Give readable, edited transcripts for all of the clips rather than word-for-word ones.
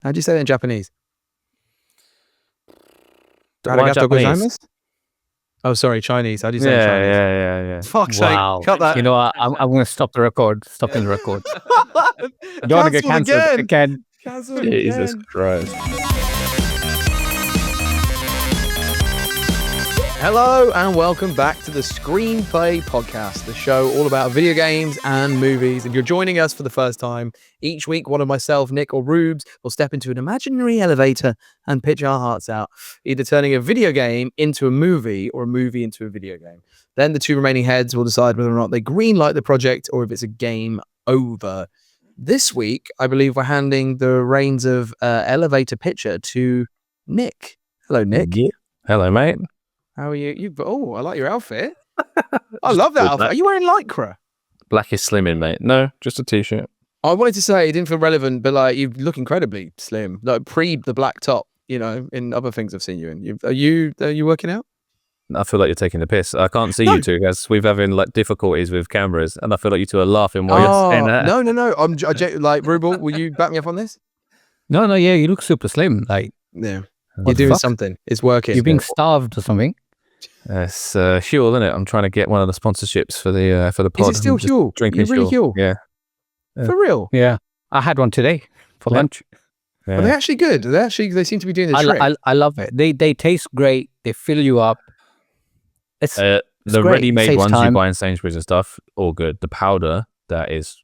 How do you say that in Japanese? Why Japanese? Oh, sorry, Chinese. How do you say it in Chinese? Yeah. Fuck's sake, cut that. You know what? I'm going to stop the record. Stopping the record. I don't want to get cancelled again. Cancelled Jesus again. Christ. Hello and welcome back to the Screenplay Podcast, the show all about video games and movies. If you're joining us for the first time, each week one of myself, Nick or Rubes will step into an imaginary elevator and pitch our hearts out, either turning a video game into a movie or a movie into a video game. Then the two remaining heads will decide whether or not they greenlight the project or if it's a game over. This week, I believe we're handing the reins of elevator pitcher to Nick. Hello, Nick. Yeah. Hello, mate. How are you? Oh, I like your outfit. I love that outfit. Are you wearing Lycra? Black is slimming, mate. No, just a t-shirt. I wanted to say it didn't feel relevant, but like you look incredibly slim. Like pre the black top, you know, in other things I've seen you in. Are you working out? I feel like you're taking the piss. I can't see you two as we've having like difficulties with cameras, and I feel like you two are laughing while you're saying that. No. Like Rubel, will you back me up on this? No, yeah, you look super slim. Like, yeah, you're doing something. It's working. You're being starved or something. It's Huel, isn't it? I'm trying to get one of the sponsorships for the pod. Is it still Huel? Drinking You're really Huel? Yeah. For real? Yeah, I had one today for lunch. Yeah. Are they actually good? They seem to be doing the trick. I love it. They taste great. They fill you up. It's the great. ready-made ones time. you buy in Sainsbury's and stuff, all good. The powder, that is.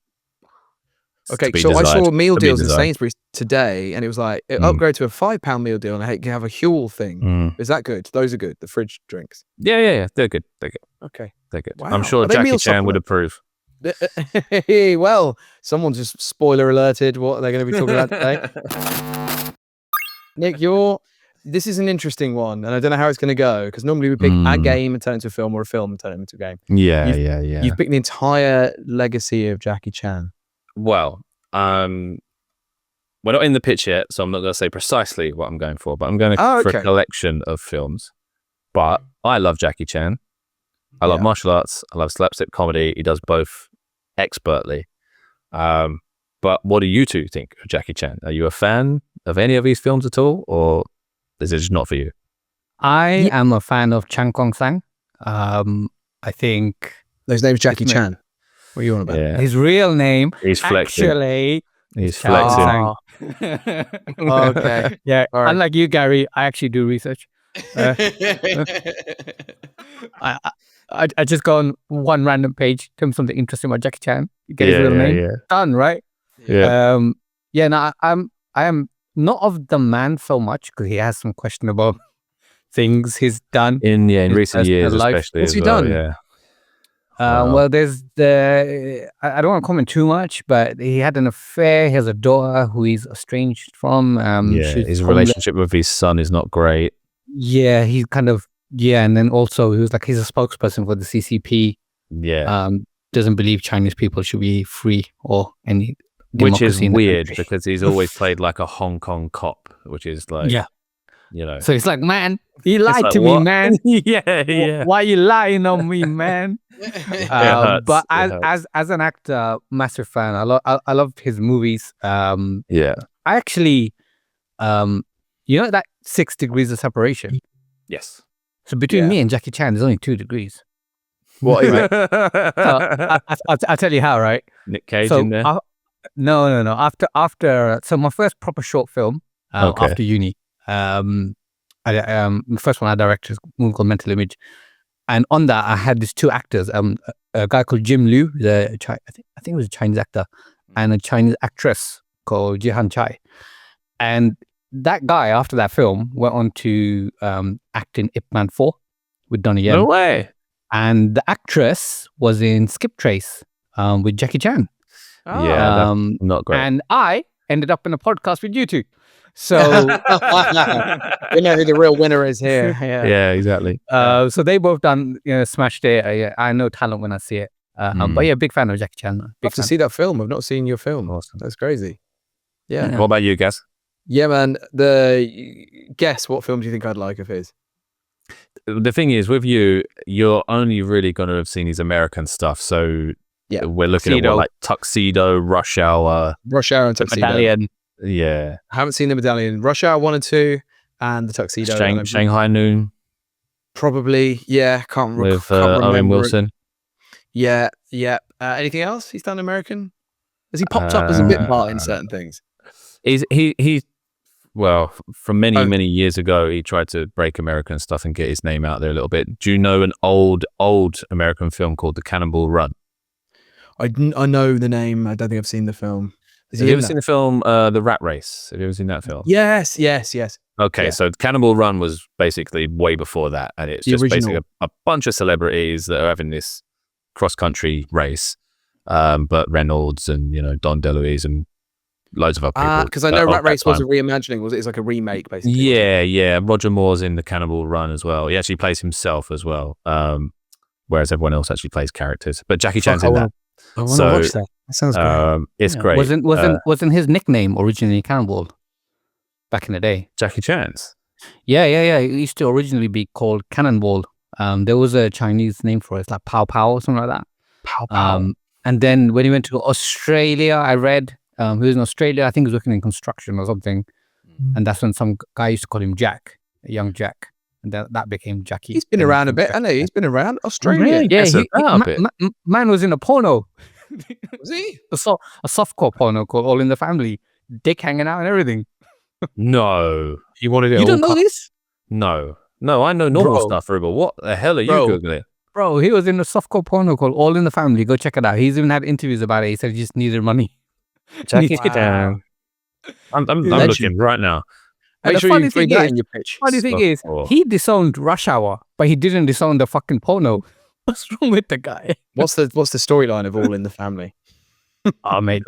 Okay, so I saw meal deals in Sainsbury's today, and it was like upgrade to a £5 meal deal, and I have a Huel thing. Is that good? Those are good. The fridge drinks. Yeah. They're good. Okay, they're good. Wow. I'm sure Jackie Chan would approve. Well, someone just spoiler alerted what they're going to be talking about today. Nick, this is an interesting one, and I don't know how it's going to go because normally we pick a game and turn it into a film, or a film and turn it into a game. Yeah. You've picked the entire legacy of Jackie Chan. Well, we're not in the pitch yet, so I'm not going to say precisely what I'm going for, but I'm going for a collection of films. But I love Jackie Chan. I love martial arts. I love slapstick comedy. He does both expertly. But what do you two think of Jackie Chan? Are you a fan of any of these films at all, or is it just not for you? I am a fan of Chan Kong Sang. I think his name's Jackie Chan. What are you on about? Yeah. His real name, he's flexing. Actually, he's flexing. Okay. Yeah. Right. Unlike you, Gary, I actually do research. I just go on one random page, tell me something interesting about Jackie Chan. You get his real name. Yeah. Done, right? Yeah. No, I am not of the man so much because he has some questionable things he's done in recent years, especially. What's he done? Yeah. Well, there's I don't want to comment too much, but he had an affair. He has a daughter who he's estranged from. His relationship with his son is not great. Yeah, he's kind of, and then also he's a spokesperson for the CCP. Yeah. Doesn't believe Chinese people should be free or any which is in weird because he's always played like a Hong Kong cop, which is like, you know. So it's like, man, you lied to me, man. Yeah. Why you lying on me, man? But as an actor, massive fan. I love his movies. I actually, you know that 6 degrees of separation. Yes. So between me and Jackie Chan, there's only 2 degrees. What? I'll tell you how. Right. Nick Cage in there. No. After so my first proper short film after uni. The first one I directed is a movie called Mental Image, and on that I had these two actors, a guy called Jim Liu, I think he was a Chinese actor, and a Chinese actress called Jihan Chai. And that guy, after that film, went on to act in Ip Man 4 with Donnie Yen. No way. And the actress was in Skip Trace with Jackie Chan. Yeah, not great. And I ended up in a podcast with you two. So we know who the real winner is here. Yeah, exactly. So they both done, smashed it. I know talent when I see it. But big fan of Jackie Chan. Big fan. To see that film. I've not seen your film. Awesome. That's crazy. Yeah. What about you, Gaz? Yeah, man. Guess what film do you think I'd like of his? The thing is, with you, you're only really going to have seen his American stuff. So we're looking at what, like Tuxedo, Rush Hour, and Tuxedo. Medallion. Yeah. I haven't seen The Medallion. Rush Hour 1 and 2 and The Tuxedo. Shanghai Noon. Probably, yeah. Can't with remember. Owen Wilson. Yeah. Anything else he's done American? Has he popped up as a bit part in certain things? Well, from many years ago, he tried to break American stuff and get his name out there a little bit. Do you know an old American film called The Cannonball Run? I know the name. I don't think I've seen the film. Have you ever seen the film The Rat Race? Have you ever seen that film? Yes. Okay, so Cannonball Run was basically way before that, and it's just basically a bunch of celebrities that are having this cross-country race, but Reynolds and Don DeLuise and loads of other people. Because I know Rat Race was a reimagining. Was it? It's like a remake, basically. Yeah. Roger Moore's in The Cannonball Run as well. He actually plays himself as well, whereas everyone else actually plays characters. But Jackie Chan's in that. I want to watch that. That sounds great. It's great. Wasn't his nickname originally Cannonball back in the day? Jackie Chan's? Yeah. It used to originally be called Cannonball. There was a Chinese name for it. It's like Pow Pow or something like that. Pow Pow. And then when he went to Australia, I read he was in Australia. I think he was working in construction or something. And that's when some guy used to call him Jack, young Jack. And that became Jackie. He's been around a bit, hasn't he? He's been around Australia. Man was in a porno. Was he? A softcore porno called All in the Family. Dick hanging out and everything. No. You wanted it. You don't know this? No, I know normal stuff, Ruben. What the hell are you Googling? Bro, he was in a softcore porno called All in the Family. Go check it out. He's even had interviews about it. He said he just needed money. Jackie Chan. I'm looking right now. Make sure you bring that in your pitch. Funny thing is, he disowned Rush Hour, but he didn't disown the fucking porno. What's wrong with the guy? What's the storyline of All in the Family? Oh, mate,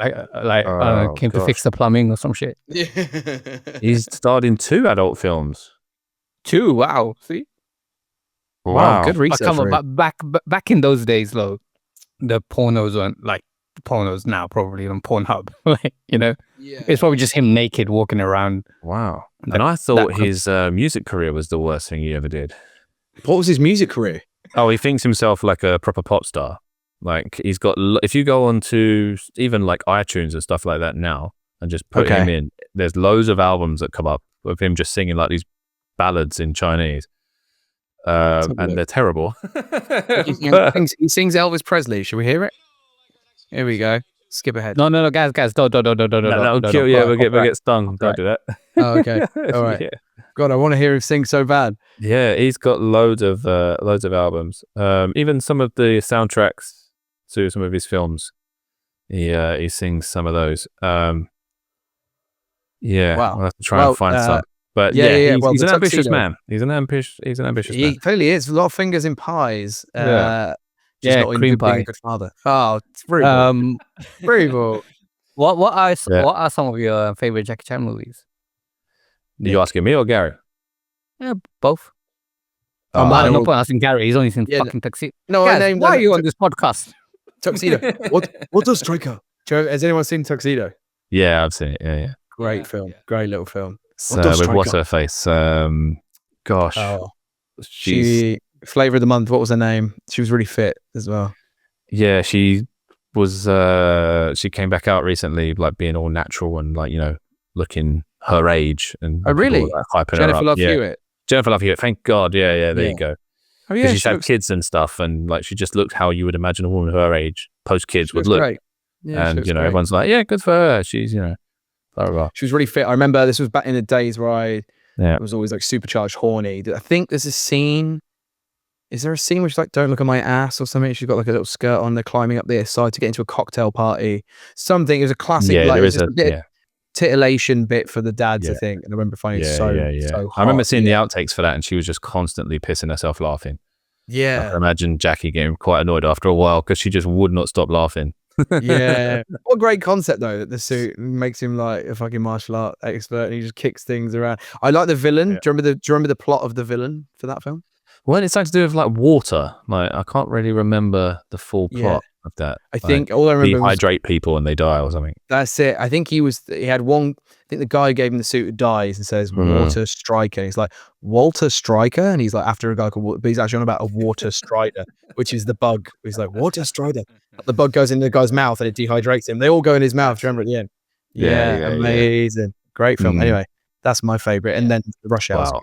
came to fix the plumbing or some shit. Yeah. He's starred in 2 adult films. 2, wow. See? Wow. Good research. Back in those days, though, the pornos weren't like pornos now, probably on Pornhub. It's probably just him naked walking around. Wow. And I thought his music career was the worst thing he ever did. What was his music career? Oh, he thinks himself like a proper pop star. Like he's got, if you go on to even like iTunes and stuff like that now and just put him in, there's loads of albums that come up of him just singing like these ballads in Chinese. And they're terrible. He sings Elvis Presley. Should we hear it? Here we go. Skip ahead. No, guys, don't. That'll kill you. We'll get stung. Don't do that. Oh, okay. All right. Yeah. God, I want to hear him sing so bad. Yeah, he's got loads of albums. Even some of the soundtracks to some of his films. He sings some of those. Wow. I'll have to try and find some. But he's an ambitious man. He's an ambitious man. He clearly is. A lot of fingers in pies. Just not cream pie. Being a good father. Oh, it's brutal. Brutal. What are some of your favorite Jackie Chan movies? Are you asking me or Gary? Yeah, both. No point asking Gary. He's only seen fucking Tuxedo. No, Guys, why are you on this podcast? Tuxedo. What does Striker? Has anyone seen Tuxedo? Yeah, I've seen it. Yeah. Great film. Great little film. With what's her face? Gosh. Oh, she flavor of the month. What was her name? She was really fit as well. Yeah, she was. She came back out recently, like being all natural and like looking her age and really like, hyping Jennifer her up. Love Hewitt. Jennifer Love Hewitt. Thank God. Yeah. There you go. Oh yeah, because she's had kids and stuff, and like she just looked how you would imagine a woman her age post kids would look. Great. Yeah, and everyone's like, yeah, good for her. She's blah, blah, blah. She was really fit. I remember this was back in the days where I was always like supercharged horny. I think there's a scene. Is there a scene where she's like, "Don't look at my ass" or something? She's got like a little skirt on. They're climbing up the side to get into a cocktail party. Something. It was a classic. Yeah, like, there is a titillation bit for the dads, I think. And I remember finding it so hot. I remember seeing the outtakes for that, and she was just constantly pissing herself laughing. Yeah. I can imagine Jackie getting quite annoyed after a while because she just would not stop laughing. Yeah. What a great concept though, that the suit makes him like a fucking martial art expert and he just kicks things around. I like the villain. Yeah. Do you remember the plot of the villain for that film? Well, it's something to do with like water. Like I can't really remember the full plot of that. I think all I remember dehydrate people and they die or something. That's it. I think he had one. I think the guy who gave him the suit dies and says Walter Striker. He's like, Walter Striker? And he's like, after a guy called, but he's actually on about a water strider, which is the bug. He's like, Water Strider. The bug goes in the guy's mouth and it dehydrates him. They all go in his mouth. Do you remember at the end? Amazing. Great film. Anyway, that's my favorite. And then Rush Hour.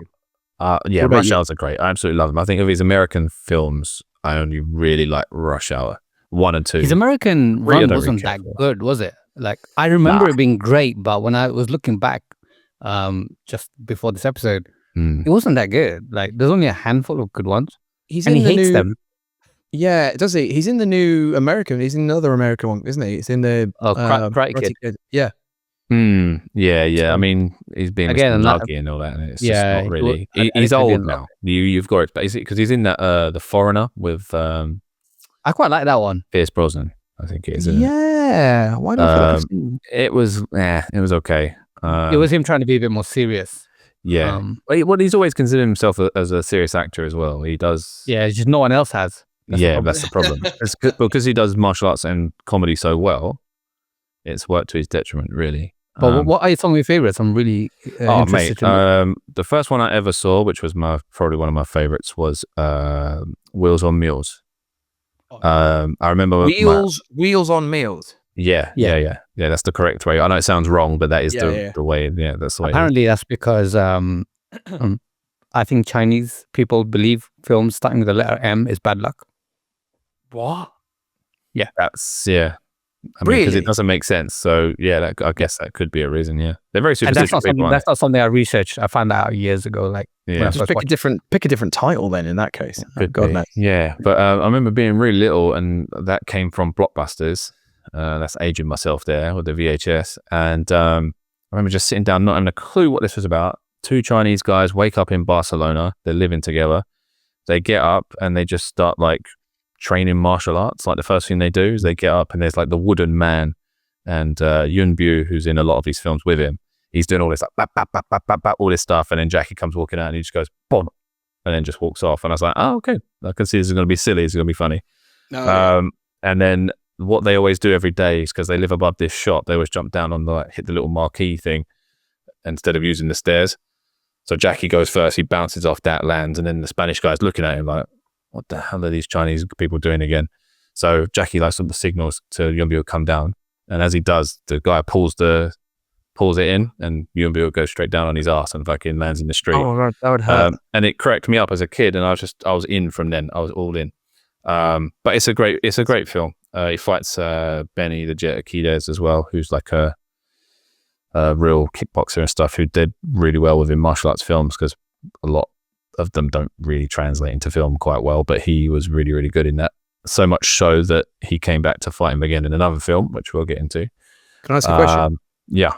Rush Hours are great. I absolutely love them. I think of his American films, I only really like Rush Hour 1 and 2. His American run wasn't that good, was it? Like, I remember it being great, but when I was looking back, just before this episode, it wasn't that good. Like, there's only a handful of good ones. He hates them. Yeah, does he? He's in the new American. He's in another American one, isn't he? It's in the Karate Kid. Yeah. Yeah. I mean, he's being again nuggy and all that, and it's just not really. He's old now. You've got it, basically, because he's in that The Foreigner with. I quite like that one. Pierce Brosnan, I think it is. Yeah. Why not? It was okay. It was him trying to be a bit more serious. Yeah. Well, he's always considered himself as a serious actor as well. He does. Yeah, it's just no one else has. That's the problem. It's because he does martial arts and comedy so well. It's worked to his detriment, really. But what are some of your favorites? I'm really interested in the first one I ever saw, which was probably one of my favorites, was Wheels on Meals. I remember Wheels on Meals. Yeah. That's the correct way. I know it sounds wrong, but that is the way. Yeah, that's the way. Apparently, that's because I think Chinese people believe films starting with the letter M is bad luck. What? Yeah, that's I mean, because it doesn't make sense. So I guess that could be a reason. Yeah, they're very superstitious. That's not something I researched. I found that out years ago. Like, just pick a different title then. In that case, God knows. Yeah, but I remember being really little, and that came from Blockbusters. That's aging myself there with the VHS, and I remember just sitting down, not having a clue what this was about. 2 Chinese guys wake up in Barcelona. They're living together. They get up and they just start like training martial arts. Like, the first thing they do is they get up and there's like the wooden man, and Yun Bu, who's in a lot of these films with him, he's doing all this like bap, bap, bap, bap, bap, bap, all this stuff, and then Jackie comes walking out and he just goes boom, and then just walks off. And I was like, oh, okay, I can see this is going to be silly, it's going to be funny. And then what they always do every day is, because they live above this shop, they always jump down on hit the little marquee thing instead of using the stairs. So Jackie goes first, he bounces off that, lands, and then the Spanish guy's looking at him like, what the hell are these Chinese people doing again? So Jackie lights up the signals to Yun-Bu to come down. And as he does, the guy pulls it in, and Yun-Bu goes straight down on his ass and fucking lands in the street. Oh, that would hurt. And it cracked me up as a kid, and I was in from then. I was all in. But it's a great film. He fights Benny the Jet Akides as well, who's like a real kickboxer and stuff, who did really well within martial arts films, because a lot of them don't really translate into film quite well, but he was really, really good in that. So much so that he came back to fight him again in another film, which we'll get into. Can I ask a question? Yeah.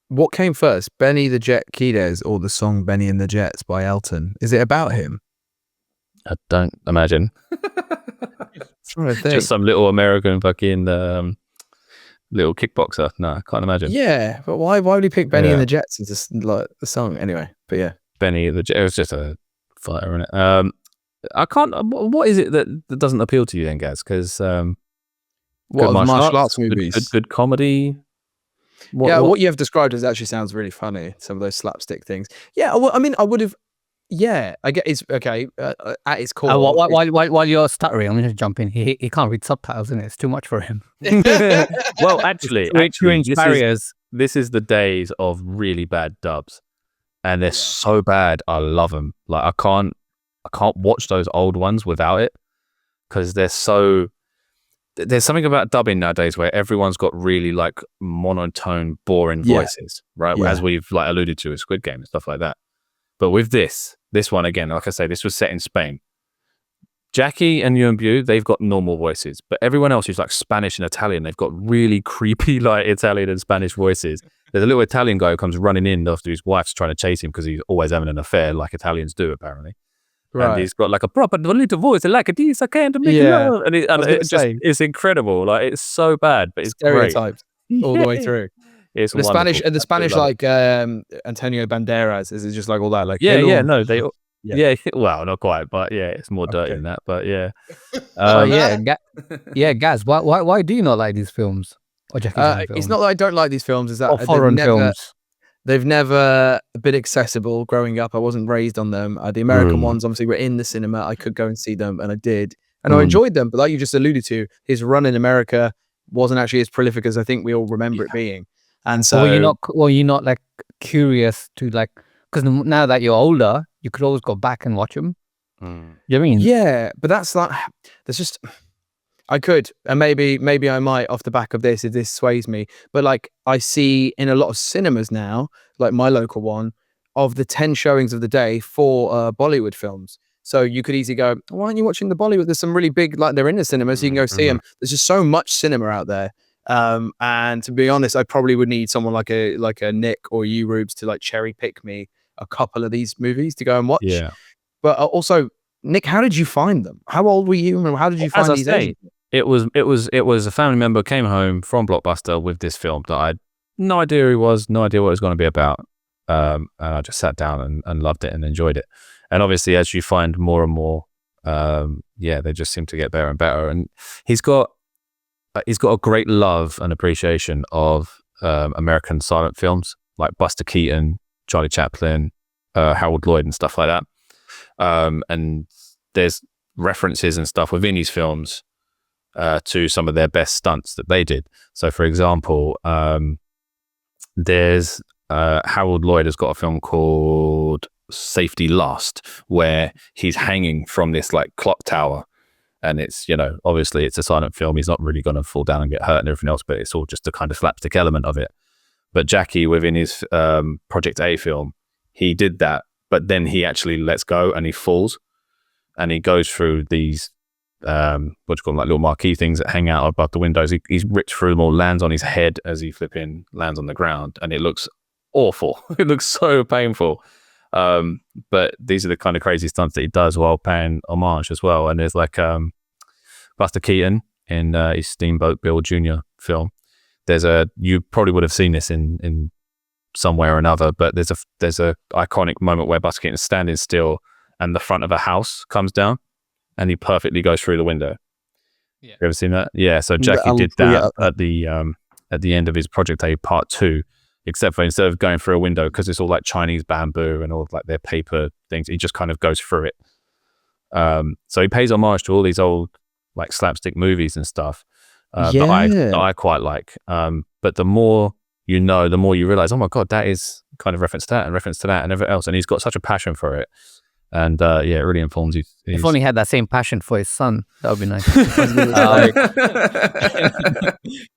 What came first, Benny the Jet Akides or the song Benny and the Jets by Elton? Is it about him? I don't imagine. Just some little American fucking little kickboxer. No, I can't imagine. Yeah, but why would he pick Benny and the Jets as just like the song anyway? But yeah, Benny the Jets, it was just a fighter, innit? I can't. What is it that doesn't appeal to you then, Gaz? Because what martial arts movies? Good comedy. What you have described actually sounds really funny. Some of those slapstick things. Yeah, well, I mean, I would have. Yeah, I get it's okay at its core. While you're stuttering, I'm going to jump in. He can't read subtitles, isn't it? It's too much for him. Well, actually, this is the days of really bad dubs, and they're so bad. I love them. Like, I can't watch those old ones without it, because they're so. There's something about dubbing nowadays where everyone's got really like monotone, boring voices, right? Yeah. As we've like alluded to with Squid Game and stuff like that. But with this one, again, like I say, this was set in Spain. Jackie and Yun-Bu, they've got normal voices, but everyone else who's like Spanish and Italian, they've got really creepy like Italian and Spanish voices. There's a little Italian guy who comes running in after his wife's trying to chase him because he's always having an affair, like Italians do, apparently. Right. And he's got like a proper little voice, like this, I can't make it up. And it's incredible. Like, it's so bad, but it's stereotypes all the way through. It's the wonderful. The Spanish like Antonio Banderas, is it just like all that? Like well, not quite, but yeah, it's more dirty than that. But yeah, Gaz, why do you not like these films? Or Jackie Chan films? It's not that I don't like these films; is that foreign films? They've never been accessible growing up. I wasn't raised on them. The American ones obviously were in the cinema. I could go and see them, and I did, and I enjoyed them. But like you just alluded to, his run in America wasn't actually as prolific as I think we all remember it being. And so, you're not like curious to like, because now that you're older, you could always go back and watch them. You know what I mean? Yeah, but that's like, there's just, I could, and maybe I might off the back of this if this sways me. But like I see in a lot of cinemas now, like my local one, of the 10 showings of the day for Bollywood films. So you could easily go, why aren't you watching the Bollywood? There's some really big, like they're in the cinema, so you can go see them. There's just so much cinema out there. And to be honest, I probably would need someone like a Nick or you, Rubes, to like cherry pick me a couple of these movies to go and watch. Yeah. But also, Nick, how did you find them? How old were you, and how did you find these? It was a family member came home from Blockbuster with this film that I had no idea who he was, no idea what it was going to be about. And I just sat down and loved it and enjoyed it. And obviously, as you find more and more, they just seem to get better and better. And he's got a great love and appreciation of American silent films like Buster Keaton, Charlie Chaplin, Harold Lloyd, and stuff like that. And there's references and stuff within these films to some of their best stunts that they did. So, for example, there's Harold Lloyd has got a film called Safety Last, where he's hanging from this like clock tower, and it's, obviously it's a silent film. He's not really going to fall down and get hurt and everything else, but it's all just a kind of slapstick element of it. But Jackie, within his Project A film, he did that, but then he actually lets go and he falls, and he goes through these like little marquee things that hang out above the windows. He's ripped through them all, lands on his head as he lands on the ground, and it looks awful. It looks so painful. But these are the kind of crazy stunts that he does while paying homage as well. And there's like Buster Keaton in his Steamboat Bill Jr. film. You probably would have seen this in somewhere or another, but there's a iconic moment where Buster Keaton is standing still and the front of a house comes down and he perfectly goes through the window. Yeah. You ever seen that? Yeah. So Jackie did that at the end of his Project A Part 2, except for instead of going through a window, because it's all like Chinese bamboo and all like their paper things, he just kind of goes through it. So he pays homage to all these old like slapstick movies and stuff that I quite like. But the more you know, the more you realize, oh my God, that is kind of reference to that and reference to that and everything else. And he's got such a passion for it. And it really informs you. If only he had that same passion for his son, that would be nice.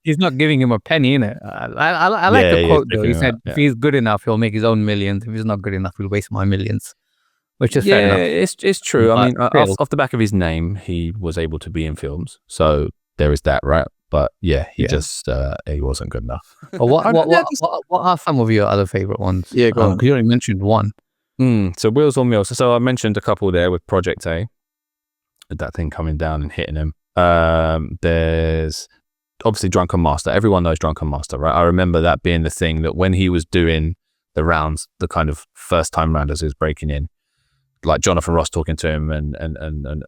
He's not giving him a penny, innit? I like the quote though. He said, if he's good enough, he'll make his own millions. If he's not good enough, he'll waste my millions. Which is fair enough. It's true. I mean, off the back of his name, he was able to be in films. So there is that, right? But he wasn't good enough. What are some of your other favorite ones? Yeah, go on. You already mentioned one. So Wheels on Meals. So I mentioned a couple there with Project A, with that thing coming down and hitting him. There's obviously Drunken Master. Everyone knows Drunken Master, right? I remember that being the thing that when he was doing the rounds, the kind of first time round as he was breaking in, like Jonathan Ross talking to him and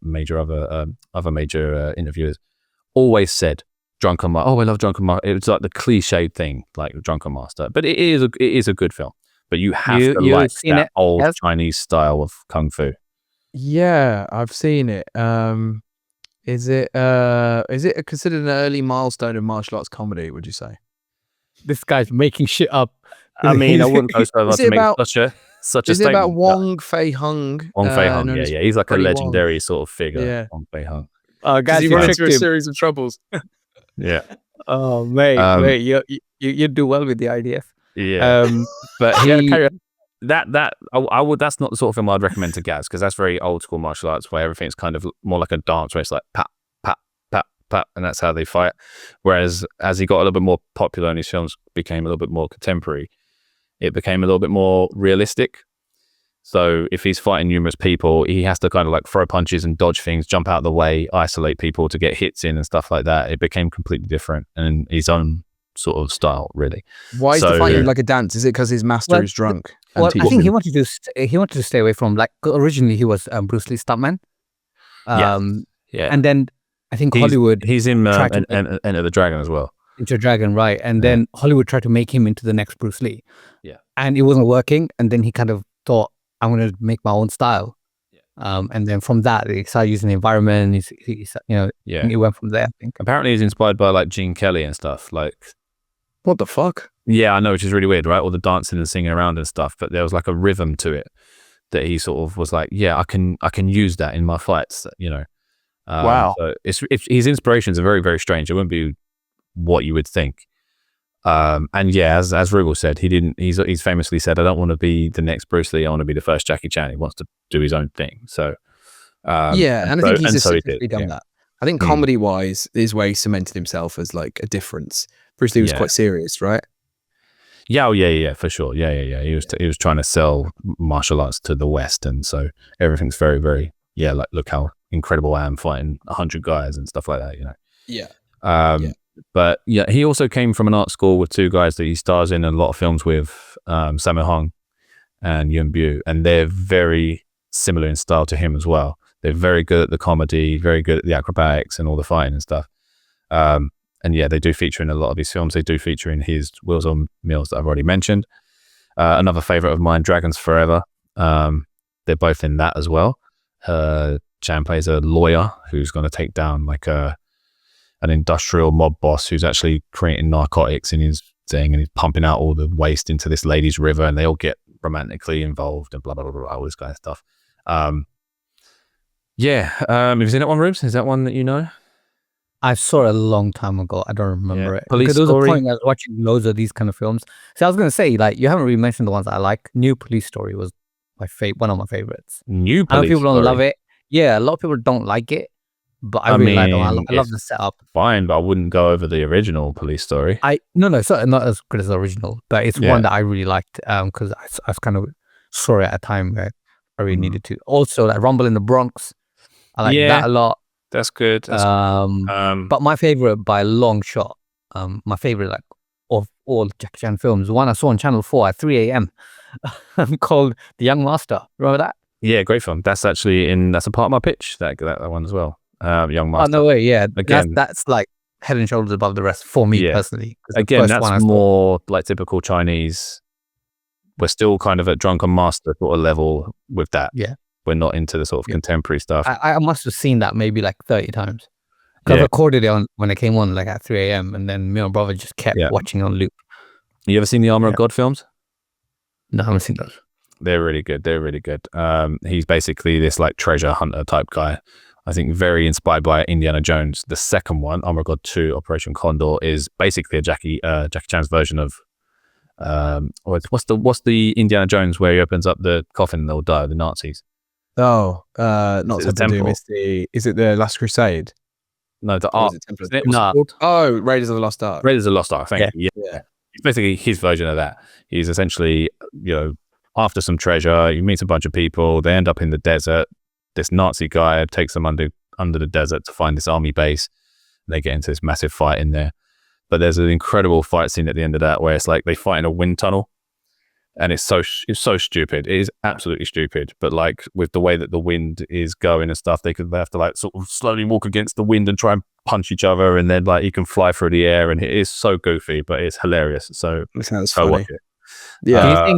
major other major interviewers always said Drunken Master. Oh, I love Drunken Master. It's like the cliched thing, like Drunken Master, but it is a good film. But you have to like that old Chinese style of kung fu. Yeah, I've seen it. Is it considered an early milestone in martial arts comedy, would you say? This guy's making shit up. I mean, I wouldn't go so far to make such a statement. Is it about Wong Fei Hung? Wong Fei Hung, yeah. He's like a legendary sort of figure. Yeah. Wong Fei Hung. Guys, he runs through a series of troubles. Yeah. Oh, mate, you do well with the IDF. Yeah. But that's not the sort of film I'd recommend to Gaz, because that's very old school martial arts where everything's kind of more like a dance where it's like pat, pat, pat, pat, and that's how they fight. Whereas as he got a little bit more popular and his films became a little bit more contemporary, it became a little bit more realistic. So if he's fighting numerous people, he has to kind of like throw punches and dodge things, jump out of the way, isolate people to get hits in and stuff like that. It became completely different and his own sort of style, really. Why is the fighting like a dance? Is it because his master is drunk? Well, I think he wanted to stay away from, like, originally he was Bruce Lee stuntman. And then I think Hollywood. He's in Enter the Dragon as well. Enter the Dragon, right? And then Hollywood tried to make him into the next Bruce Lee. Yeah. And it wasn't working. And then he kind of thought, I'm going to make my own style. And then from that, he started using the environment. He went from there, I think. Apparently he's inspired by like Gene Kelly and stuff. Like, what the fuck? Yeah, I know, which is really weird, right? All the dancing and singing around and stuff, but there was like a rhythm to it that he sort of was like, yeah, I can use that in my fights, you know. Wow. So his inspirations are very, very strange. It wouldn't be what you would think. And yeah, as Rugal said, he's famously said, I don't want to be the next Bruce Lee. I want to be the first Jackie Chan. He wants to do his own thing. So, yeah. And I think he's essentially done that. I think comedy wise is where he cemented himself as like a difference. Bruce Lee was quite serious, right? Yeah, yeah, for sure. Yeah. He was trying to sell martial arts to the West, and so everything's very, very like, look how incredible I am fighting 100 guys and stuff like that, you know. Yeah. But yeah, he also came from an art school with two guys that he stars in a lot of films with, Sammo Hung and Yuen Bu, and they're very similar in style to him as well. They're very good at the comedy, very good at the acrobatics and all the fighting and stuff. And yeah, they do feature in a lot of his films. They do feature in his Wheels on Meals that I've already mentioned. Another favorite of mine, Dragons Forever. They're both in that as well. Chan plays a lawyer who's going to take down like an industrial mob boss who's actually creating narcotics in his thing, and he's pumping out all the waste into this lady's river, and they all get romantically involved and blah, blah, blah, blah, all this kind of stuff. Have you seen that one, Rubes? Is that one that you know? I saw it a long time ago. I don't remember it. Police because there was Story. a point I was watching loads of these kind of films. So I was going to say, like, you haven't really mentioned the ones that I like. New Police Story was one of my favorites. New Police I know people Story. don't love it. Yeah, a lot of people don't like it, but I really like them. I love the setup. Fine, but I wouldn't go over the original Police Story. No, so not as good as the original, but it's one that I really liked because I kind of saw it at a time where I really needed to. Also, like Rumble in the Bronx, I like that a lot. That's good. But my favorite by a long shot, my favorite like of all Jackie Chan films, one I saw on Channel 4 at 3 a.m. called The Young Master. Remember that? Yeah, great film. That's actually that's a part of my pitch. That one as well. Young Master. Oh no way! Yeah, again, that's like head and shoulders above the rest for me personally. Again, that's more like typical Chinese. We're still kind of at Drunken Master sort of level with that. Yeah. We're not into the sort of contemporary stuff. I must have seen that maybe like 30 times. Because I recorded it when it came on like at 3 a.m. and then me and my brother just kept watching on loop. You ever seen the Armor of God films? No, I haven't seen those. They're really good. He's basically this like treasure hunter type guy. I think very inspired by Indiana Jones. The second one, Armor of God 2, Operation Condor, is basically a Jackie Chan's version of what's the Indiana Jones where he opens up the coffin and they'll die, the Nazis. Oh, not Temple of Doom. Is it the Last Crusade? No, the Ark. Oh, Raiders of the Lost Ark. Raiders of the Lost Ark. Thank you. Yeah. It's basically his version of that. He's essentially, after some treasure, he meets a bunch of people. They end up in the desert. This Nazi guy takes them under the desert to find this army base. They get into this massive fight in there. But there's an incredible fight scene at the end of that where it's like they fight in a wind tunnel. And it's so stupid. It is absolutely stupid. But like with the way that the wind is going and stuff, they have to like sort of slowly walk against the wind and try and punch each other. And then like you can fly through the air, and it is so goofy, but it's hilarious. So it sounds funny. Watch it. Yeah.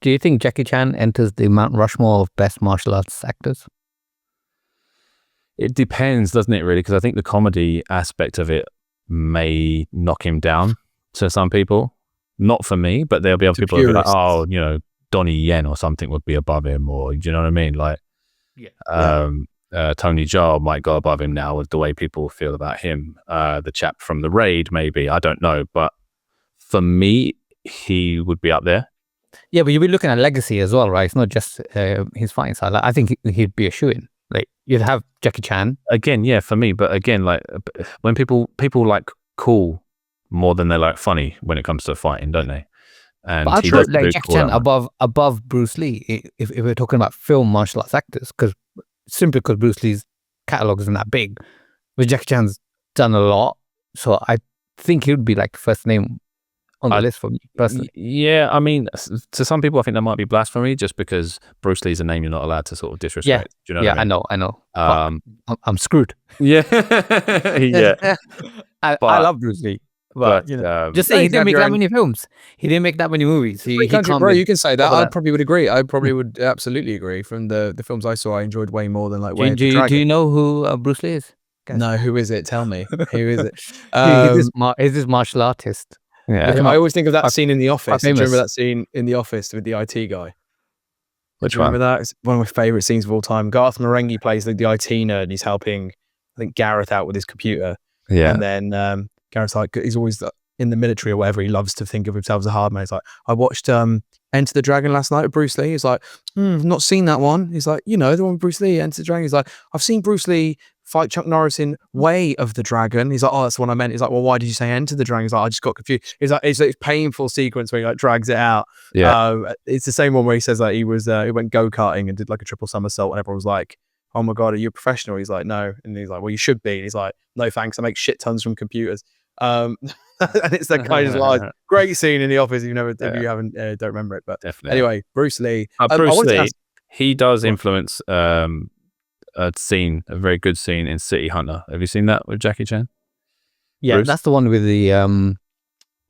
Do you think Jackie Chan enters the Mount Rushmore of best martial arts actors? It depends, doesn't it? Really, because I think the comedy aspect of it may knock him down to some people. Not for me, but there'll be other people who'll be like, oh, Donnie Yen or something would be above him, or do you know what I mean? Like, Tony Jaa might go above him now with the way people feel about him. The chap from The Raid, maybe, I don't know, but for me, he would be up there. Yeah, but you'll be looking at legacy as well, right? It's not just his fighting style. Like, I think he'd be a shoo-in. Like, you'd have Jackie Chan again, yeah, for me. But again, like when people like cool more than they like funny when it comes to fighting, don't they? And but I'd put like Jackie Chan above Bruce Lee if we're talking about film martial arts actors, simply because Bruce Lee's catalog isn't that big, but Jackie Chan's done a lot, so I think he would be like the first name on the list for me personally. Yeah, I mean, to some people, I think that might be blasphemy, just because Bruce Lee's a name you're not allowed to sort of disrespect. Yeah, do you know what I mean? I know. I'm screwed. Yeah, yeah. I love Bruce Lee. But just say he didn't make that many films. He didn't make that many movies. He can't bro, you can say that. I probably would agree. I probably would absolutely agree. From the films I saw, I enjoyed way more than like Way of the Dragon. Do you know who Bruce Lee is? No, who is it? Tell me. Who is it? He's this martial artist. Yeah. I always think of that scene in The Office. Do you remember famous. that scene in The Office with the IT guy? Which Do you remember one? that? It's one of my favorite scenes of all time. Garth Marenghi plays the IT nerd, and he's helping, I think, Gareth out with his computer. Yeah. And then Gareth's like, he's always in the military or whatever. He loves to think of himself as a hard man. He's like, I watched Enter the Dragon last night with Bruce Lee. He's like, I've not seen that one. He's like, the one with Bruce Lee, Enter the Dragon. He's like, I've seen Bruce Lee fight Chuck Norris in Way of the Dragon. He's like, oh, that's the one I meant. He's like, well, why did you say Enter the Dragon? He's like, I just got confused. He's like, it's a painful sequence where he like drags it out. Yeah. It's the same one where he says like he went go-karting and did like a triple somersault, and everyone was like, oh my God, are you a professional? He's like, no. And he's like, well, you should be. And he's like, no, thanks. I make shit tons from computers. And it's that kind of like great scene in The Office. If you haven't, don't remember it, but definitely. Anyway, Bruce Lee. Bruce Lee, he does influence a very good scene in City Hunter. Have you seen that with Jackie Chan? Yeah, Bruce? that's the one with the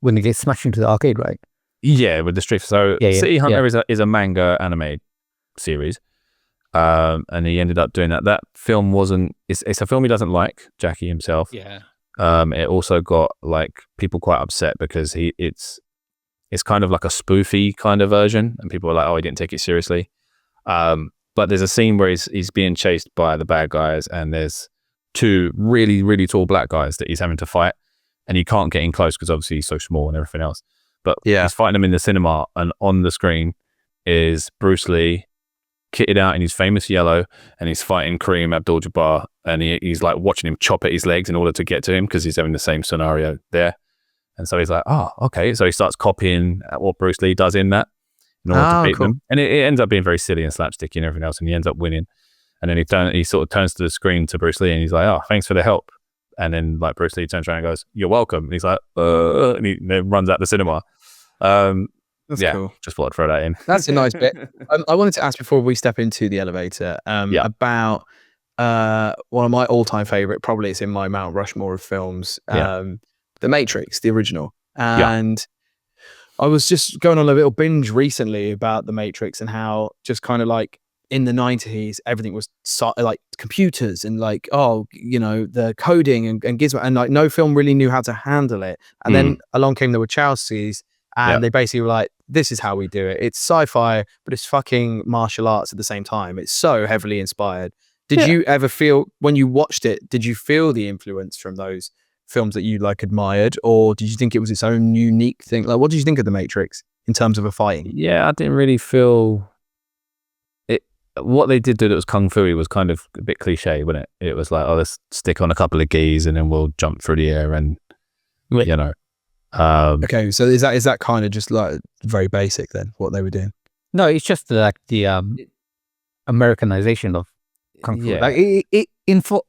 when he gets smashed into the arcade, right? Yeah, with the strip. So City Hunter is a manga anime series, and he ended up doing that. That film wasn't. It's a film he doesn't like, Jackie himself. Yeah. It also got like people quite upset because it's kind of like a spoofy kind of version, and people were like, oh, he didn't take it seriously. But there's a scene where he's being chased by the bad guys, and there's two really, really tall black guys that he's having to fight, and he can't get in close because obviously he's so small and everything else. But he's fighting them in the cinema, and on the screen is Bruce Lee kitted out in his famous yellow, and he's fighting Kareem Abdul-Jabbar, and he's like watching him chop at his legs in order to get to him because he's having the same scenario there. And so he's like, oh, okay. So he starts copying what Bruce Lee does in that in order to beat them. And it ends up being very silly and slapsticky and everything else, and he ends up winning. And then he sort of turns to the screen to Bruce Lee, and he's like, oh, thanks for the help. And then like Bruce Lee turns around and goes, you're welcome. And he's like, and he then runs out the cinema. That's cool. Just thought I'd throw that in. That's a nice bit. I wanted to ask before we step into the elevator about one of my all-time favorite, probably it's in my Mount Rushmore of films, The Matrix, the original. And I was just going on a little binge recently about The Matrix and how just kind of like in the 90s, everything was like computers and like, the coding and gizmo, and like no film really knew how to handle it. And then along came the Wachowskis, and they basically were like, this is how we do it. It's sci-fi, but it's fucking martial arts at the same time. It's so heavily inspired. Did you ever feel, when you watched it, did you feel the influence from those films that you like admired, or did you think it was its own unique thing? Like, what did you think of The Matrix in terms of a fighting? Yeah, I didn't really feel it. What they did do that was kung fu was kind of a bit cliche, wasn't it? It was like, oh, let's stick on a couple of gis and then we'll jump through the air and okay, so is that kind of just like very basic then, what they were doing? No, it's just like the Americanization of kung fu. Like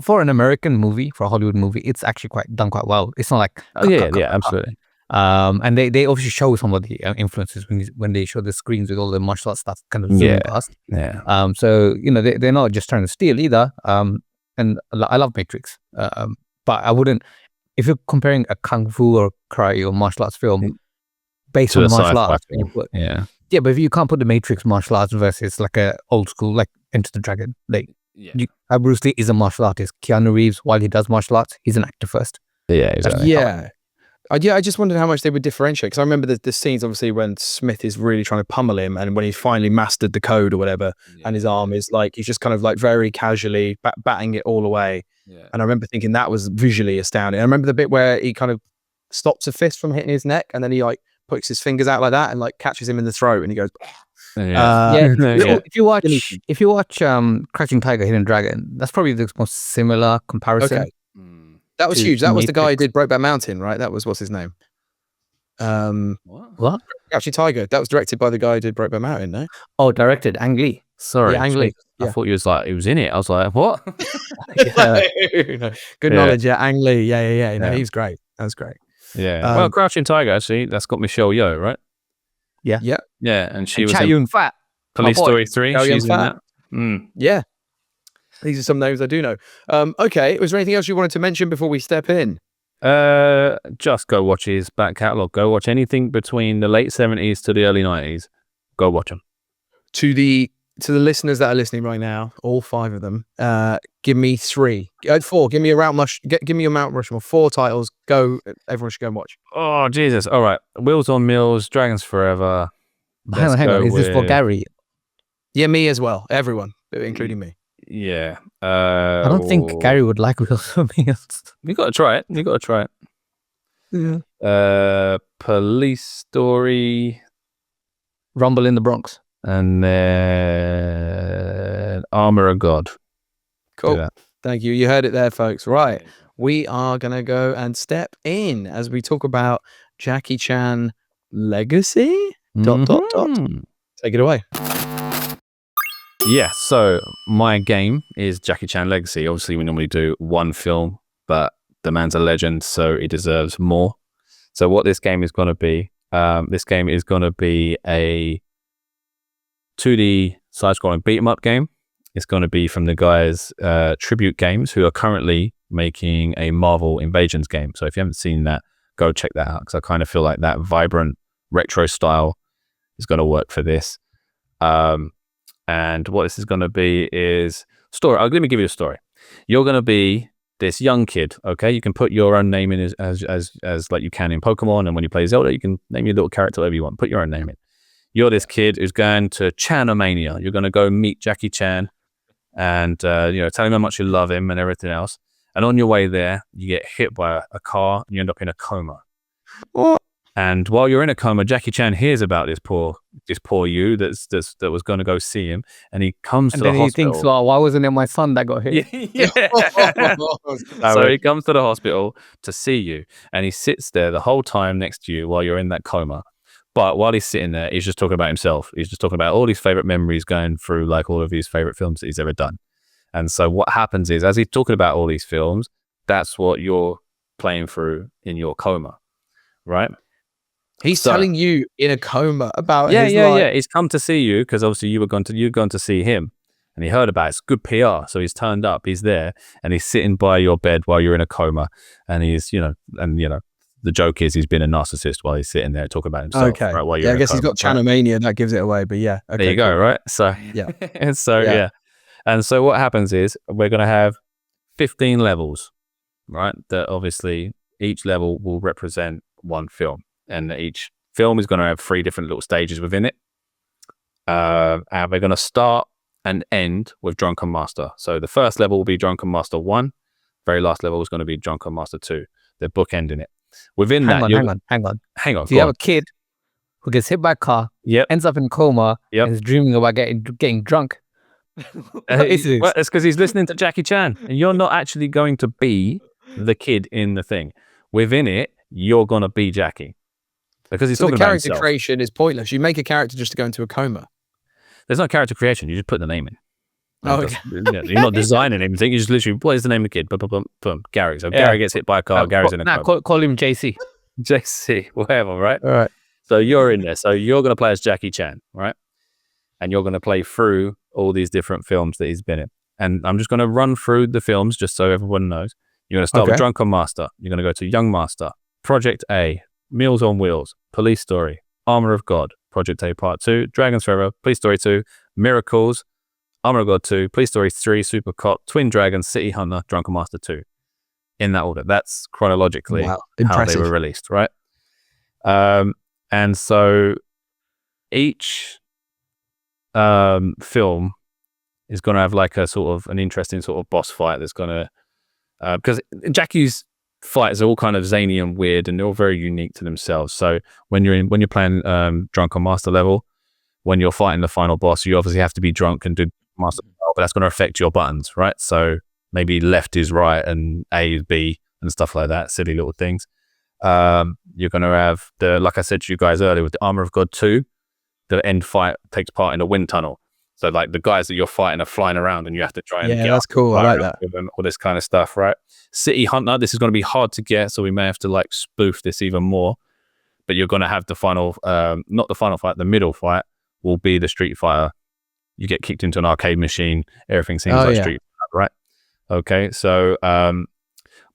for an American movie, for a Hollywood movie, it's actually done quite well. It's not like absolutely. And they obviously show some of the influences when they show the screens with all the martial arts stuff kind of zooming past. Yeah. So they're not just trying to steal either. And I love Matrix. But I wouldn't. If you're comparing a kung fu or karate or martial arts film based on martial arts, but if you can't put the Matrix martial arts versus like a old school like Enter the Dragon, like Bruce Lee is a martial artist. Keanu Reeves, while he does martial arts, he's an actor first. Yeah, exactly. I just wondered how much they would differentiate, because I remember the scenes obviously when Smith is really trying to pummel him, and when he's finally mastered the code or whatever, and his arm is like, he's just kind of like very casually batting it all away. And I remember thinking that was visually astounding. I remember the bit where he kind of stops a fist from hitting his neck, and then he like puts his fingers out like that and like catches him in the throat, and he goes, If you watch Crouching Tiger, Hidden Dragon, that's probably the most similar comparison. Okay. That was huge. That was the guy who did Breakout Mountain, right? That was, what's his name? What? Crouching Tiger. That was directed by the guy who did Breakout Mountain, no? Oh, directed Ang Lee. Sorry, Ang Lee. I thought he was in it. I was like, what? Good knowledge, Ang Lee. Yeah. No, he was great. That was great. Yeah. Well, Crouching Tiger, actually, that's got Michelle Yeoh, right? Yeah. Yeah, and she was Chow in Yun-fat. Police Story 3. She's in that. Yeah. These are some names I do know. Okay, was there anything else you wanted to mention before we step in? Just go watch his back catalogue. Go watch anything between the late 70s to the early 90s. Go watch them. To the to the listeners that are listening right now, all 5 of them, give me 3, 4. Give me a give me a Mount Rushmore. 4 titles. Go. Everyone should go and watch. Oh Jesus! All right, Wheels on Mills, Dragons Forever. Hang on. Is this for Gary? Yeah, me as well. Everyone, including me. Yeah. I don't think Gary would like Wheels on Mills. You got to try it. Yeah. Police Story, Rumble in the Bronx, and then Armor of God. Cool. Thank you. You heard it there, folks. Right. We are going to go and step in as we talk about Jackie Chan legacy. ... Take it away. Yeah. So my game is Jackie Chan Legacy. Obviously, we normally do one film, but the man's a legend, so he deserves more. So what this game is going to be, a 2D side-scrolling beat-em-up game. It's going to be from the guys Tribute Games, who are currently making a Marvel Invasions game. So if you haven't seen that, go check that out, because I kind of feel like that vibrant retro style is going to work for this. And what this is going to be is story. Let me give you a story. You're going to be this young kid, okay? You can put your own name in as like you can in Pokemon, and when you play Zelda, you can name your little character whatever you want. Put your own name in. You're this kid who's going to Chanomania. You're going to go meet Jackie Chan and tell him how much you love him and everything else. And on your way there, you get hit by a car and you end up in a coma. What? And while you're in a coma, Jackie Chan hears about this poor you that was going to go see him, and he comes to the hospital. And then he thinks, well, why wasn't it my son that got hit? So he comes to the hospital to see you, and he sits there the whole time next to you while you're in that coma. But while he's sitting there, he's just talking about himself. He's just talking about all his favorite memories, going through like all of his favorite films that he's ever done. And so what happens is, as he's talking about all these films, that's what you're playing through in your coma, right? He's telling you in a coma about his life. Yeah. He's come to see you because obviously you've gone to see him, and he heard about it. It's good PR, so he's turned up. He's there, and he's sitting by your bed while you're in a coma, and he's the joke is he's been a narcissist while he's sitting there talking about himself. Okay, right, while you're I guess he's got Chanomania, that gives it away. But yeah, okay, there you go. Right, so yeah, and so what happens is we're gonna have 15 levels, right? That obviously each level will represent one film. And each film is going to have 3 different little stages within it. And we're going to start and end with Drunken Master. So the first level will be Drunken Master 1. Very last level is going to be Drunken Master 2. They're bookending it. Within hang on. Do you have a kid who gets hit by a car, ends up in coma, and is dreaming about getting drunk? Well, it's because he's listening to Jackie Chan, and you're not actually going to be the kid in the thing. Within it, you're going to be Jackie. Because he's talking about himself. The character creation is pointless. You make a character just to go into a coma. There's no character creation. You just put the name in. Oh, okay. You're not designing anything. You just literally, what is the name of the kid? Boom, Gary. So Gary gets hit by a car. Gary's in a coma. Call him JC. JC, whatever, right? All right. So you're in there. So you're going to play as Jackie Chan, right? And you're going to play through all these different films that he's been in. And I'm just going to run through the films just so everyone knows. You're going to start with Drunken Master. You're going to go to Young Master, Project A, Meals on Wheels, Police Story, Armor of God, Project A Part 2, Dragons Forever, Police Story 2, Miracles, Armor of God 2, Police Story 3, Super Cop, Twin Dragons, City Hunter, Drunken Master 2. In that order. That's chronologically how they were released, right? And so each film is going to have like a sort of an interesting sort of boss fight that's going to... because Jackie's fights are all kind of zany and weird, and they're all very unique to themselves. So when you're playing Drunken Master level, when you're fighting the final boss, you obviously have to be drunk and do Master level, but that's going to affect your buttons, right? So maybe left is right and A is B and stuff like that, silly little things. You're going to have like I said to you guys earlier, with the Armor of God 2, the end fight takes part in a wind tunnel. So like the guys that you're fighting are flying around, and you have to try and get that's cool. I like that. All this kind of stuff, right? City Hunter, this is going to be hard to get, so we may have to like spoof this even more. But you're going to have the final, not the final fight, the middle fight will be the Street Fighter. You get kicked into an arcade machine. Everything seems like Street Fighter, right? Okay, so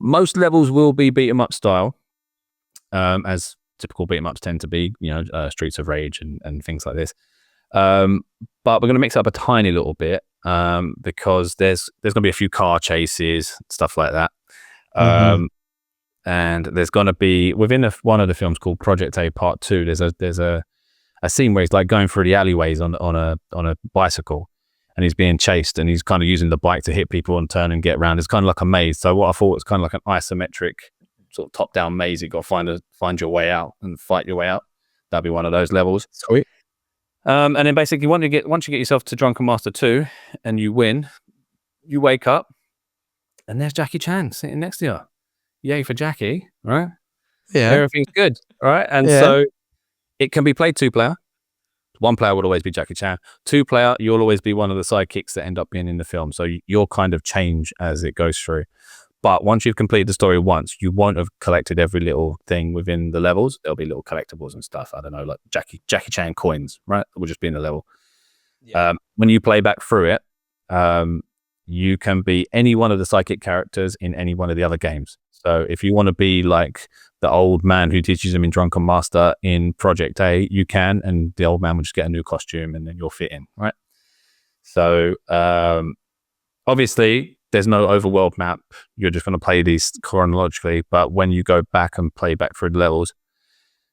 most levels will be beat 'em up style, as typical beat 'em ups tend to be. Streets of Rage and things like this. But we're going to mix up a tiny little bit because there's going to be a few car chases, stuff like that. And there's going to be within one of the films called Project A Part 2. There's a scene where he's like going through the alleyways on a bicycle, and he's being chased, and he's kind of using the bike to hit people and turn and get around. It's kind of like a maze. So what I thought was kind of like an isometric sort of top-down maze. You got to find your way out and fight your way out. That'd be one of those levels. Sweet. And then basically once you get yourself to Drunken Master 2 and you win, you wake up and there's Jackie Chan sitting next to you. Yay for Jackie, right? Yeah. Everything's good, right? And so it can be played 2-player. 1 player would always be Jackie Chan. 2-player, you'll always be one of the sidekicks that end up being in the film. So you'll kind of change as it goes through. But once you've completed the story once, you won't have collected every little thing within the levels. There'll be little collectibles and stuff. I don't know, like Jackie Chan coins, right? That will just be in the level. Yeah. When you play back through it, you can be any one of the sidekick characters in any one of the other games. So if you want to be like the old man who teaches him in Drunken Master in Project A, you can, and the old man will just get a new costume and then you'll fit in, right? So obviously there's no overworld map. You're just going to play these chronologically, but when you go back and play back through the levels,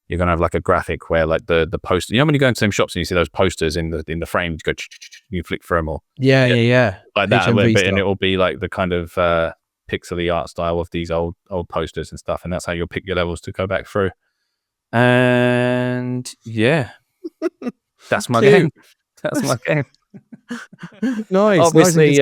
you're going to have like a graphic where like the poster, when you go into some shops and you see those posters in the frame, you flick through them all. Yeah. Like that, and it will be like the kind of pixely art style of these old posters and stuff, and that's how you'll pick your levels to go back through. And yeah, that's my game. That's my game. Nice. Obviously,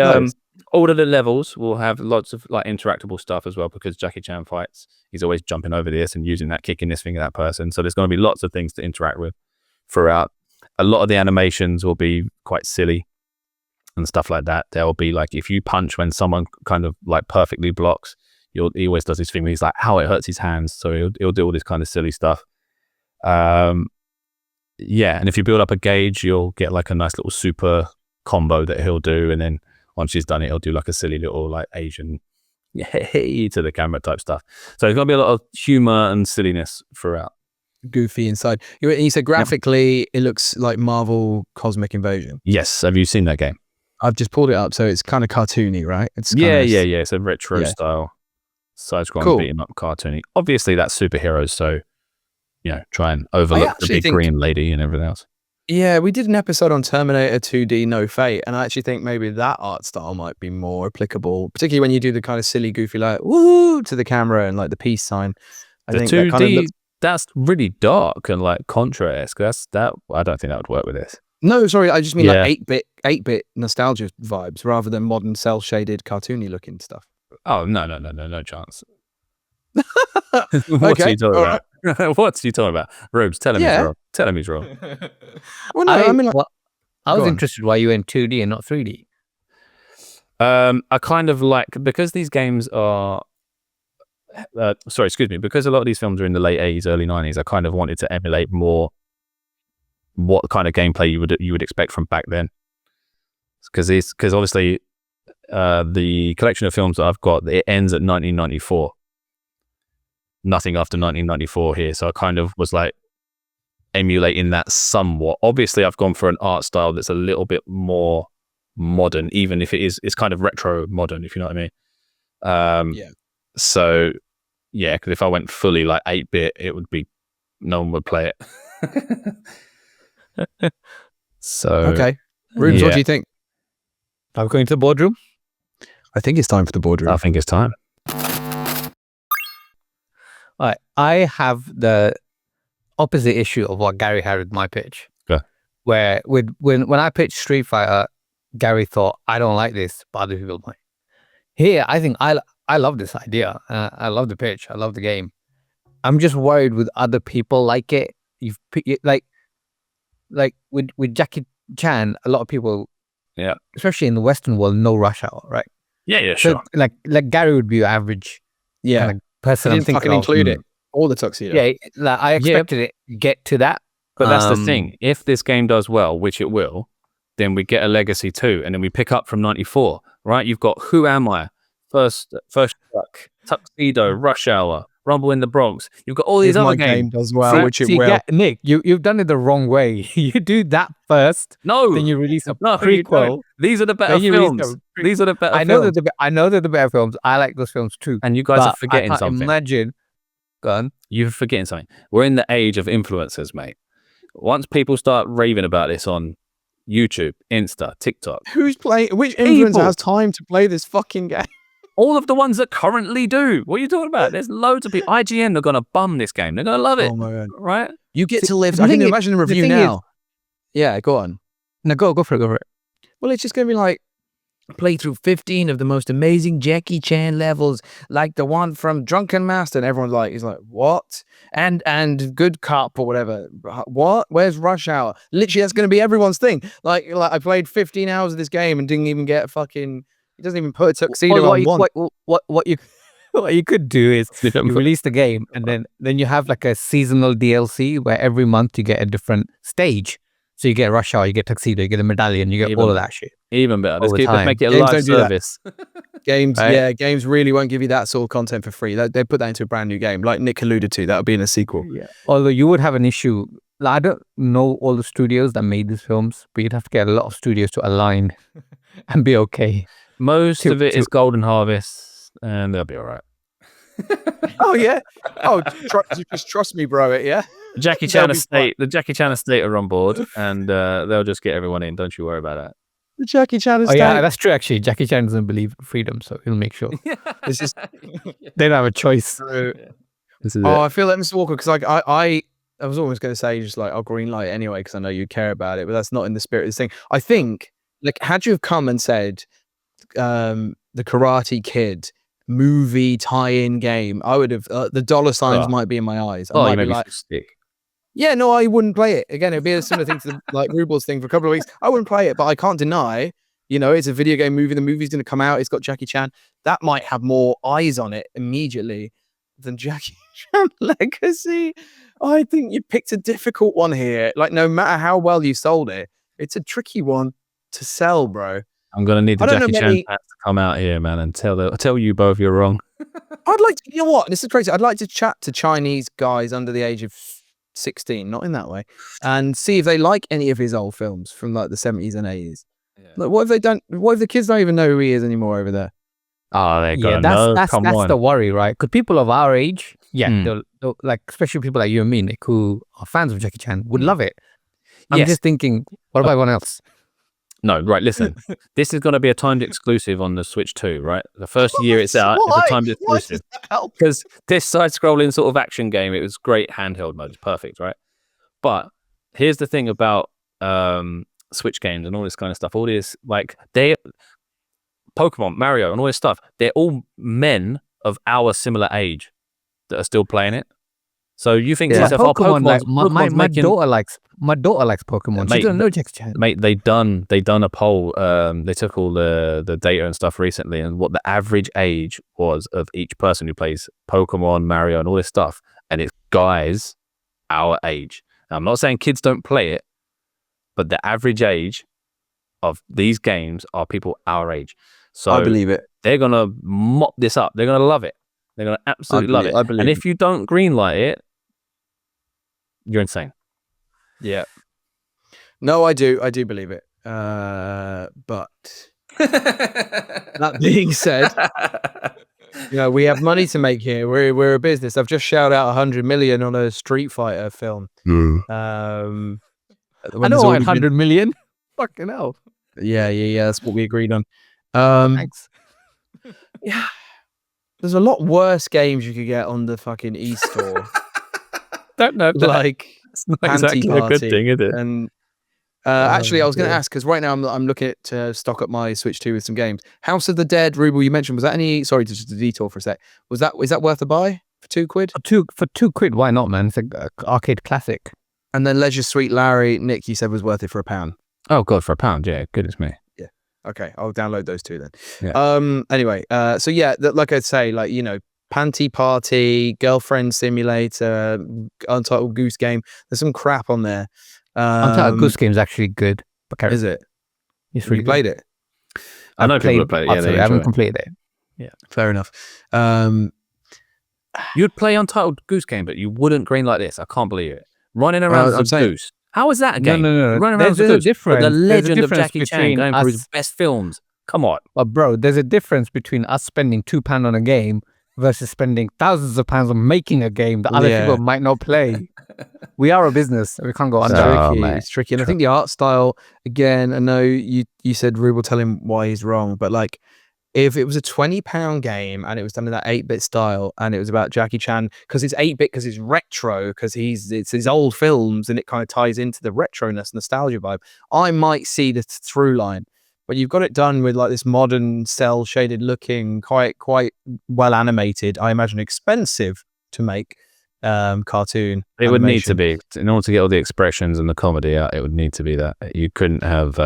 all of the levels will have lots of like interactable stuff as well, because Jackie Chan fights. He's always jumping over this and using that, kicking this thing at that person. So there's going to be lots of things to interact with throughout. A lot of the animations will be quite silly and stuff like that. There will be like, if you punch when someone kind of like perfectly blocks, he always does his thing where he's like, how it hurts his hands. So he'll do all this kind of silly stuff. And if you build up a gauge, you'll get like a nice little super combo that he'll do, and then once he's done it, he'll do like a silly little like Asian hey to the camera type stuff. So there's gonna be a lot of humor and silliness throughout. Goofy inside. You said graphically it looks like Marvel Cosmic Invasion. Yes. Have you seen that game? I've just pulled it up, so it's kind of cartoony, right? It's yeah. It's a retro style side-scrolling beat-em up cartoony. Obviously, that's superheroes, so try and overlook the big green lady and everything else. Yeah, we did an episode on Terminator 2D No Fate, and I actually think maybe that art style might be more applicable, particularly when you do the kind of silly, goofy, like woo to the camera and like the peace sign. I think 2D, that kind of that's really dark and like Contra-esque. That I don't think that would work with this. No, sorry, I just mean like 8-bit nostalgia vibes rather than modern cell-shaded, cartoony looking stuff. Oh no chance. What's he talking about? What's he talking about? Rubes, tell him he's wrong. Tell him he's wrong. Well, no, I was interested why you went 2D and not 3D. I kind of like, because these games are because a lot of these films are in the late 80s, early 90s, I kind of wanted to emulate more what kind of gameplay you would expect from back then. Because obviously the collection of films that I've got, it ends at 1994. Nothing after 1994 here. So I kind of was like emulating that somewhat. Obviously, I've gone for an art style that's a little bit more modern, even if it's kind of retro modern, if you know what I mean. So yeah, because if I went fully like 8-bit, it would be, no one would play it. So okay, Rubes, what do you think? Are we going to the boardroom? I think it's time for the boardroom. I think it's time. All right, I have the opposite issue of what Gary had with my pitch. Okay. Where when I pitched Street Fighter, Gary thought, I don't like this, but other people might. Here, I think I love this idea. I love the pitch. I love the game. I'm just worried with other people like it. Like with Jackie Chan, a lot of people, especially in the Western world, know Rush Hour, right? Yeah, sure. So, like Gary would be your average kind of person. I'm thinking include it. All the tuxedo. Yeah, like I expected it to get to that. But that's the thing. If this game does well, which it will, then we get a legacy too, and then we pick up from 94, right? You've got Who Am I? First Truck, Tuxedo, Rush Hour, Rumble in the Bronx. You've got all these other game games as well, which it will. Nick, you've done it the wrong way. You do that first. No, then you release a no, prequel. These are the better films. These are the better films. I know they're the better films. I like those films too. And you guys are forgetting I can't something. Imagine. Go on. You're forgetting something. We're in the age of influencers, mate. Once people start raving about this on YouTube, Insta, TikTok. Who's playing? Which influencer has time to play this fucking game? All of the ones that currently do. What are you talking about? There's loads of people. IGN are going to bum this game. They're going to love it. Oh my God. Right? You get to live. I can imagine the review now. Yeah, go on. No, go for it. Well, it's just going to be like, play through 15 of the most amazing Jackie Chan levels, like the one from Drunken Master. And everyone's like, he's like, what? And Good Cop or whatever. What? Where's Rush Hour? Literally, that's going to be everyone's thing. Like I played 15 hours of this game and didn't even get fucking. It doesn't even put a tuxedo on one. What you could do is you release the game and then you have like a seasonal DLC where every month you get a different stage. So you get Rush Hour, you get Tuxedo, you get a medallion, you get all of that shit. Even better. Let's make it a live service. Games, right? Yeah, games really won't give you that sort of content for free. They put that into a brand new game, like Nick alluded to. That would be in a sequel. Yeah. Although you would have an issue. I don't know all the studios that made these films, but you'd have to get a lot of studios to align and be okay. Most of it is Golden Harvest, and they'll be all right. Oh yeah. Oh, just trust me, bro. Yeah. The Jackie Chan estate are on board, and they'll just get everyone in. Don't you worry about that. The Jackie Chan estate. Oh yeah, that's true. Actually, Jackie Chan doesn't believe in freedom, so he'll make sure. This is they don't have a choice. This is I feel like Mr. Walker because like I was almost going to say just like I'll green light anyway because I know you care about it, but that's not in the spirit of this thing. I think like had you have come and said the Karate Kid movie tie-in game, I would have the dollar signs might be in my eyes. I might be like, stick. Yeah, no, I wouldn't play it. Again, it'd be a similar thing to the, like Rubal's thing for a couple of weeks. I wouldn't play it, but I can't deny, it's a video game movie. The movie's going to come out. It's got Jackie Chan. That might have more eyes on it immediately than Jackie Chan Legacy. I think you picked a difficult one here. Like, no matter how well you sold it, it's a tricky one to sell, bro. I'm going to need the Jackie Chan fans to come out here, man, and tell you both you're wrong. I'd like to, you know what? This is crazy. I'd like to chat to Chinese guys under the age of 16, not in that way, and see if they like any of his old films from like the 70s and 80s. Yeah. Like, what if they don't? What if the kids don't even know who he is anymore over there? Oh, they got that's the worry, right? Because people of our age, they'll, like especially people like you and me, Nick, who are fans of Jackie Chan, would love it. I'm just thinking, what about everyone else? No, right, listen. This is going to be a timed exclusive on the Switch 2, right? The first year it's out, it's a timed exclusive. Because this side-scrolling sort of action game, it was great handheld mode. It's perfect, right? But here's the thing about Switch games and all this kind of stuff. All this, like, Pokemon, Mario, and all this stuff, they're all men of our similar age that are still playing it. So you think to yourself, Pokemon, my daughter likes Pokemon. She doesn't know Jackie Chan. Mate, they done a poll. They took all the data and stuff recently, and what the average age was of each person who plays Pokemon, Mario, and all this stuff, and it's guys our age. Now, I'm not saying kids don't play it, but the average age of these games are people our age. So I believe it. They're gonna mop this up. They're gonna love it. They're gonna absolutely love it. And if you don't greenlight it, you're insane. Yeah. No, I do believe it. But that being said, we have money to make here. We're a business. I've just shelled out 100 million on a Street Fighter film. I know 100 million. Fucking hell. Yeah. That's what we agreed on. Thanks. Yeah. There's a lot worse games you could get on the fucking e-store. Don't know. Like it's not exactly a good thing, is it? And actually, I was going to ask because right now I'm looking to stock up my Switch 2 with some games. House of the Dead, Rubel, you mentioned. Was that any? Sorry, just a detour for a sec. Is that worth a buy for £2? For £2, why not, man? It's an arcade classic. And then Leisure Suite Larry, Nick, you said was worth it for £1. Oh god, for £1, yeah. Goodness me. Yeah. Okay, I'll download those two then. Yeah. Anyway, so yeah, like I'd say, like Panty Party, Girlfriend Simulator, Untitled Goose Game. There's some crap on there. Untitled Goose Game is actually good. Is it? It's really played it. I know people have played it. Yeah, I haven't completed it. Yeah, fair enough. You'd play Untitled Goose Game, but you wouldn't greenlight this. I can't believe it. Running around as a goose. How is that a game? No. Running around as a There's a goose. difference. The There's a legend of difference Jackie Chan between going through his best films. Come on. But bro, there's a difference between us spending £2 on a game versus spending thousands of pounds on making a game that other people might not play. We are a business. We can't go under. It's tricky. And I think the art style, again, I know you said Rube will tell him why he's wrong, but like, if it was a £20 game and it was done in that 8-bit style and it was about Jackie Chan, because it's 8-bit, because it's retro, because it's his old films and it kind of ties into the retroness, nostalgia vibe, I might see the through line. But you've got it done with like this modern cell shaded looking, quite well animated, I imagine expensive to make cartoon. It would need to be, in order to get all the expressions and the comedy out, it would need to be that. You couldn't have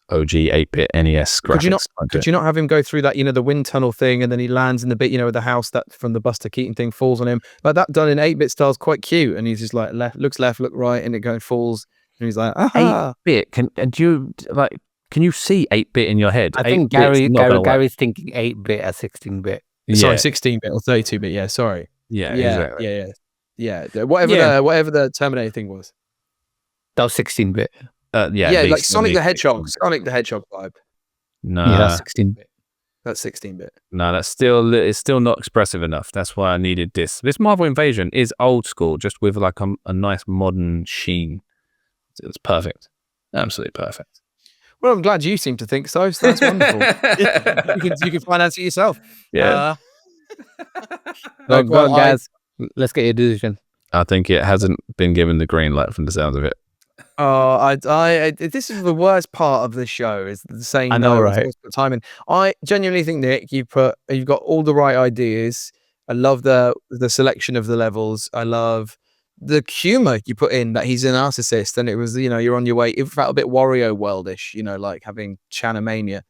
OG 8-bit NES graphics. Could you not have him go through that, the wind tunnel thing, and then he lands in the bit, with the house that from the Buster Keaton thing falls on him, like that done in 8-bit style is quite cute, and he's just like looks left, look right, and it falls, and he's like, aha. 8-bit, can you see 8-bit in your head? I think Gary's thinking 8-bit as 16-bit. Sorry, 16-bit or 32-bit. Yeah, sorry. Yeah, exactly. Yeah. Whatever the Terminator thing was. That was 16-bit. Like Sonic the Hedgehog vibe. No, that's 16-bit. That's 16-bit. No, it's still not expressive enough. That's why I needed this. This Marvel Invasion is old school, just with like a nice modern sheen. It's perfect, absolutely perfect. Well, I'm glad you seem to think so. So that's wonderful. you can finance it yourself. Yeah. Go on, guys. Let's get your decision. I think it hasn't been given the green light from the sounds of it. Oh, this is the worst part of the show, is the saying I know, right? Time in. I genuinely think, Nick, you've got all the right ideas. I love the selection of the levels. I love the humor you put in, that he's a narcissist, and it was, you're on your way. It felt a bit Wario worldish, like having Chanamania.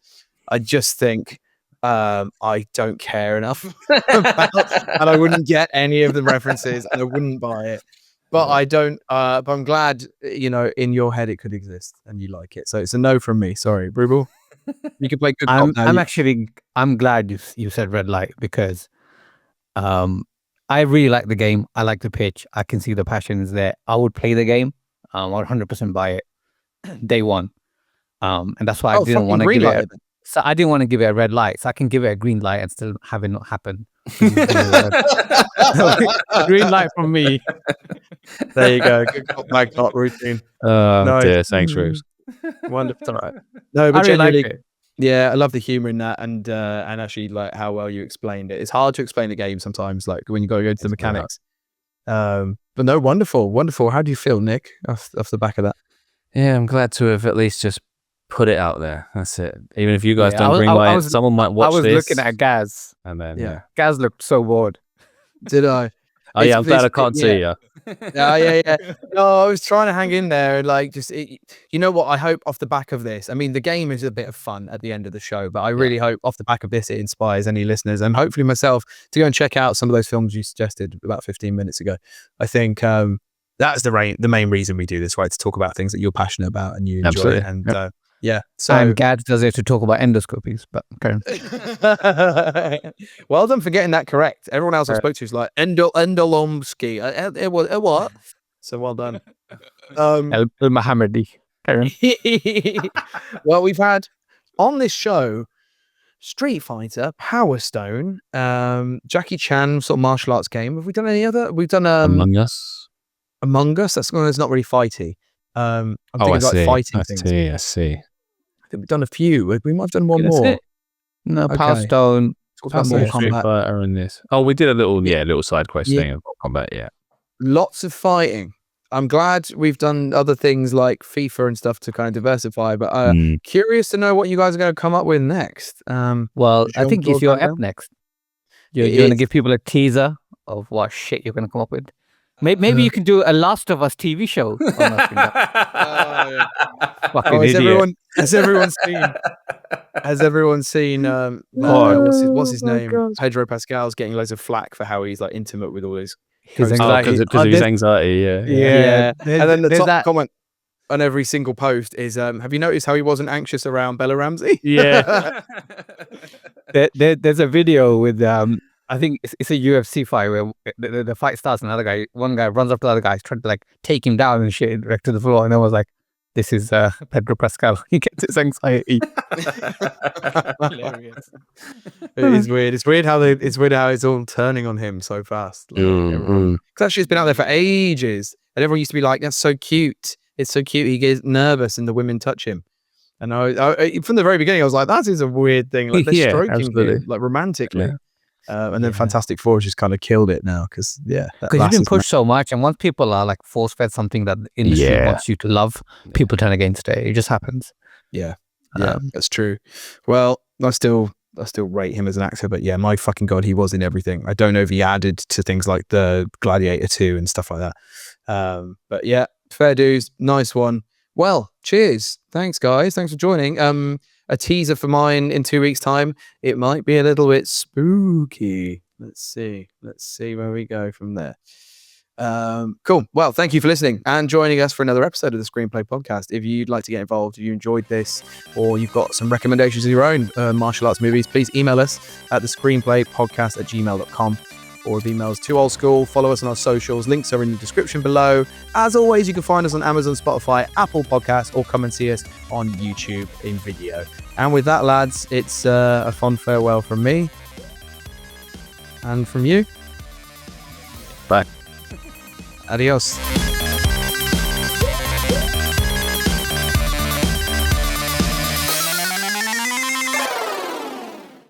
I just think I don't care enough about, and I wouldn't get any of the references, and I wouldn't buy it. But I don't. But I'm glad, in your head it could exist, and you like it. So it's a no from me. Sorry, Brutal. You can play good. I'm glad you said red light, because I really like the game. I like the pitch. I can see the passion is there. I would play the game. I would 100% buy it day one. And that's why I didn't want to give it. So I didn't want to give it a red light. So I can give it a green light and still have it not happen. Green light from me. There you go. Good cop, bad cop routine. Dear, thanks, Rose. Wonderful. All right. No, but I really like it. Yeah, I love the humor in that, and actually like how well you explained it. It's hard to explain a game sometimes, like when you got to go to the mechanics. But no, wonderful. How do you feel, Nick, off the back of that? Yeah, I'm glad to have at least just put it out there. That's it. Even if you guys don't bring light, someone might watch this. I was looking at Gaz, and then Gaz looked so bored. Did I? I'm glad I can't see you. Yeah. No, I was trying to hang in there, and like, you know what? I hope off the back of this, I mean, the game is a bit of fun at the end of the show, but I really hope off the back of this, it inspires any listeners, and hopefully myself, to go and check out some of those films you suggested about 15 minutes ago. I think that's the main reason we do this, right? To talk about things that you're passionate about and you enjoy. And so and Gad does it to talk about endoscopies, but okay. Well done for getting that correct. Everyone else I spoke to is like endolomsky. What? So well done. El Mohammedi. Well, we've had on this show Street Fighter, Power Stone, Jackie Chan sort of martial arts game. Have we done any other? We've done Among Us. Among Us. That's not really fighty. I'm thinking like fighting things. I see. I think we've done a few. We might have done one more. No, Power Stone. Street Fighter in this. Oh, we did a little side quest thing of combat. Yeah. Lots of fighting. I'm glad we've done other things like FIFA and stuff to kind of diversify, but curious to know what you guys are going to come up with next. Well, I think if you're up next, you're going to give people a teaser of what shit you're going to come up with. Maybe you can do a Last of Us TV show. Has everyone seen what's his name? God. Pedro Pascal's getting loads of flack for how he's like intimate with all his anxiety. Because of his anxiety, yeah. And then the top comment on every single post is, have you noticed how he wasn't anxious around Bella Ramsey? Yeah. There's a video with I I think it's a UFC fight where the fight starts and one guy runs up to the other guy, trying to like take him down and shit direct to the floor. And I was like, this is Pedro Pascal. He gets his anxiety. Hilarious. It is weird. It's weird how it's all turning on him so fast. Like, because actually it's been out there for ages, and everyone used to be like, "That's so cute. It's so cute." He gets nervous, and the women touch him. And I from the very beginning, I was like, "That is a weird thing." Like they're stroking him, like romantically. Yeah. And then Fantastic Four just kind of killed it now because you've been pushed so much, and once people are like force fed something that the industry wants you to love, people turn against it. It just happens. Yeah, that's true. Well, I still rate him as an actor, but yeah, my fucking god, he was in everything. I don't know if he added to things like the Gladiator 2 and stuff like that. But yeah, fair dues, nice one. Well, cheers. Thanks, guys. Thanks for joining. A teaser for mine in 2 weeks' time. It might be a little bit spooky. Let's see where we go from there. Cool. Well, thank you for listening and joining us for another episode of the Screenplay Podcast. If you'd like to get involved, if you enjoyed this, or you've got some recommendations of your own martial arts movies, please email us at thescreenplaypodcast@gmail.com. Or if emails too old school, follow us on our socials. Links are in the description below. As always, you can find us on Amazon, Spotify, Apple Podcasts, or come and see us on YouTube in video. And with that, lads, it's a fond farewell from me. And from you. Bye. Adios.